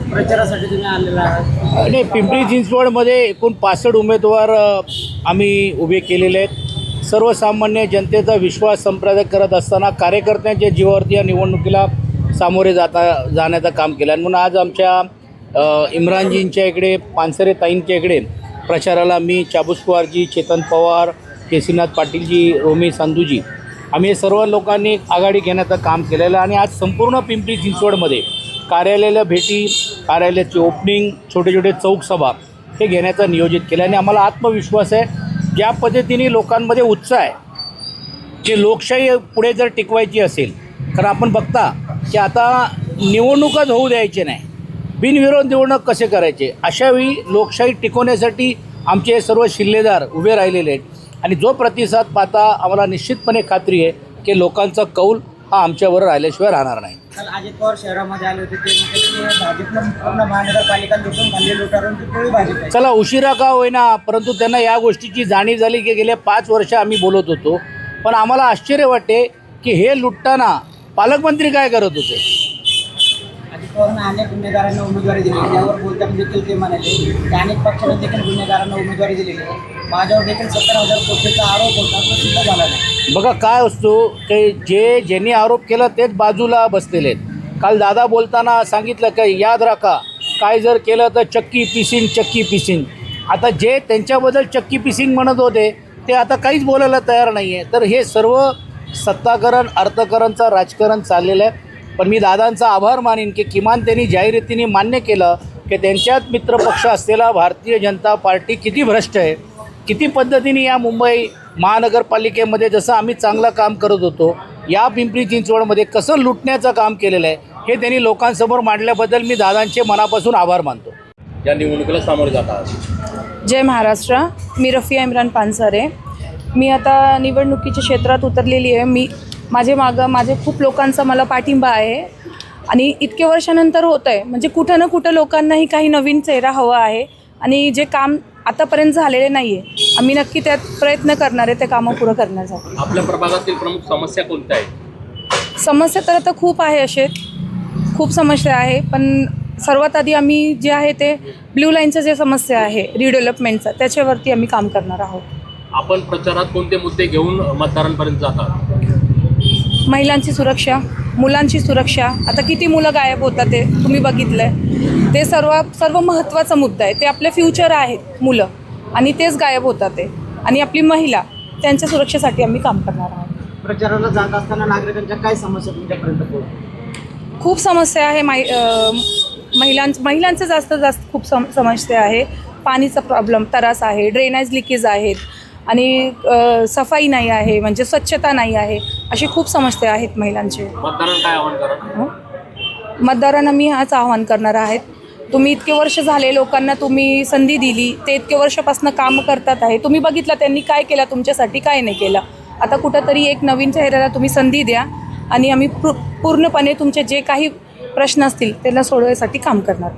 प्रचारासाठी तुम्ही आलेला आहात? आणि पिंपरी चिंचवडमध्ये एकूण 65 उमेदवार आम्ही उभे केलेले आहेत. सर्वसामान्य जनतेचा विश्वास संपादन करत असताना कार्यकर्त्यांच्या जीवावरती या निवडणुकीला सामोरे जाण्याचं काम केलं. आणि म्हणून आज आमच्या इम्रानजींच्या इकडे, पानसरे ताईंच्या इकडे प्रचाराला मी, चाबूस कुवारजी, चेतन पवार, केसीनाथ पाटीलजी, रोमी संधूजी, आम्ही सर्व लोकांनी आघाडी घेण्याचं काम केलेलं. आणि आज संपूर्ण पिंपरी चिंचवडमध्ये कार्यालयाला भेटी, कार्यालयाची ओपनिंग, छोटे छोटे चौकसभा हे घेण्याचं नियोजित केलं. आणि आम्हाला आत्मविश्वास आहे, ज्या पद्धतीने लोकांमध्ये उत्साह आहे की लोकशाही पुढे जर टिकवायची असेल, कारण आपण बघता की आता निवडणूकच होऊ द्यायचे नाही, बिनविरोध निवडणूक कसे करायचे, अशावेळी लोकशाही टिकवण्यासाठी आमचे सर्व शिल्लेदार उभे राहिलेले आहेत. आणि जो प्रतिसाद पाहता आम्हाला निश्चितपणे खात्री आहे की लोकांचा कौल हा आमच्यावर राहिल्याशिवाय राहणार नाही. काल अजित पवार शहरामध्ये आले होते, ते भाजपनं पूर्ण महानगरपालिका लुटून खाल्ली, लुटारून ती पोळी भाजप. चला उशिरा का होईना, परंतु त्यांना या गोष्टीची जाणीव झाली की गेल्या 5 वर्ष आम्ही बोलत होतो. पण आम्हाला आश्चर्य वाटते की हे लुटताना पालकमंत्री काय करत होते. अजित पवारांना अनेक गुन्हेगारांना उमेदवारी दिली, त्यावर बोलताना देखील ते म्हणाले की अनेक पक्षांना देखील गुन्हेगारांना उमेदवारी दिलेली आहे. माझ्यावर देखील 17,000 कोटीचा आरोप होता, तो सिद्ध झाला नाही. बघा काय असतो की ज्यांनी आरोप केला तेच बाजूला बसलेले आहेत. काल दादा बोलताना सांगितलं की याद राखा, काय जर केलं तर चक्की पिसिंग, चक्की पिसिंग. आता जे त्यांच्याबद्दल चक्की पिसिंग म्हणत होते ते आता काहीच बोलायला तयार नाही आहे. तर हे सर्व सत्ताकरण, अर्थकरणचं राजकारण चाललेलं आहे. पण मी दादांचा आभार मानेन की किमान त्यांनी जाहीररीतीने मान्य केलं की त्यांच्यात मित्रपक्ष असलेला भारतीय जनता पार्टी किती भ्रष्ट आहे, किती पद्धतीने या मुंबई महानगरपालिकेमध्ये जसं आम्ही चांगलं काम करत होतो, या पिंपरी चिंचवडमध्ये कसं लुटण्याचं काम केलेलं आहे हे त्यांनी लोकांसमोर मांडल्याबद्दल मी दादांचे मनापासून आभार मानतो. या निवडणुकीला सामोरे जातात. जय महाराष्ट्र. मी रफिया इम्रान पानसरे. मी आता निवडणुकीच्या क्षेत्रात उतरलेली आहे. माझे खूप लोकांचा मला पाठिंबा आहे आणि इतके वर्षानंतर होतं आहे, म्हणजे कुठं ना कुठं लोकांनाही काही नवीन चेहरा हवा आहे. आणि जे काम आतापर्यंत झालेले नाही आहे, आम्ही नक्की त्यात प्रयत्न करणार आहे ते कामं पुरं करण्यासाठी. आपल्या प्रभागातील प्रमुख समस्या कोणत्या आहेत? समस्या तर आता खूप आहे, खूप समस्या आहे. पण सर्वात आधी आम्ही जे आहे ते ब्ल्यू लाईनचं जे समस्या आहे रिडेव्हलपमेंटचं, त्याच्यावरती आम्ही काम करणार आहोत. आपण प्रचारात कोणते मुद्दे घेऊन मतदारांपर्यंत जातात? महिलांची सुरक्षा, मुलांची सुरक्षा. आता किती मुलं गायब होतात ते तुम्ही बघितलं आहे. ते सर्व महत्त्वाचा मुद्दा आहे. ते आपले फ्युचर आहेत मुलं, आणि तेच गायब होतात ते. आणि आपली महिला, त्यांच्या सुरक्षेसाठी आम्ही काम करणार आहोत. प्रचाराला जात असताना नागरिकांच्या काय समस्या तुमच्यापर्यंत पोहोचतात? खूप समस्या आहे. महिलांचं जास्त खूप समस्या आहे. पाणीचा प्रॉब्लेम, त्रास आहे, ड्रेनेज लिकेज आहेत, आणि सफाई नाही आहे, म्हणजे स्वच्छता नाही आहे. अशी खूप समस्या आहेत महिलांचे. मतदारांना काय आव्हान करा? मतदारांना मी हाच आव्हान करणार आहेत, तुम्ही इतके वर्ष झाले लोकांना तुम्ही संधी दिली, ते इतके वर्षापासून काम करतात आहे. तुम्ही बघितलं त्यांनी काय केलं तुमच्यासाठी, काय नाही केलं. आता कुठंतरी एक नवीन चेहऱ्याला तुम्ही संधी द्या, आणि आम्ही पूर्णपणे तुमचे जे काही प्रश्न असतील त्यांना सोडवण्यासाठी काम करणार.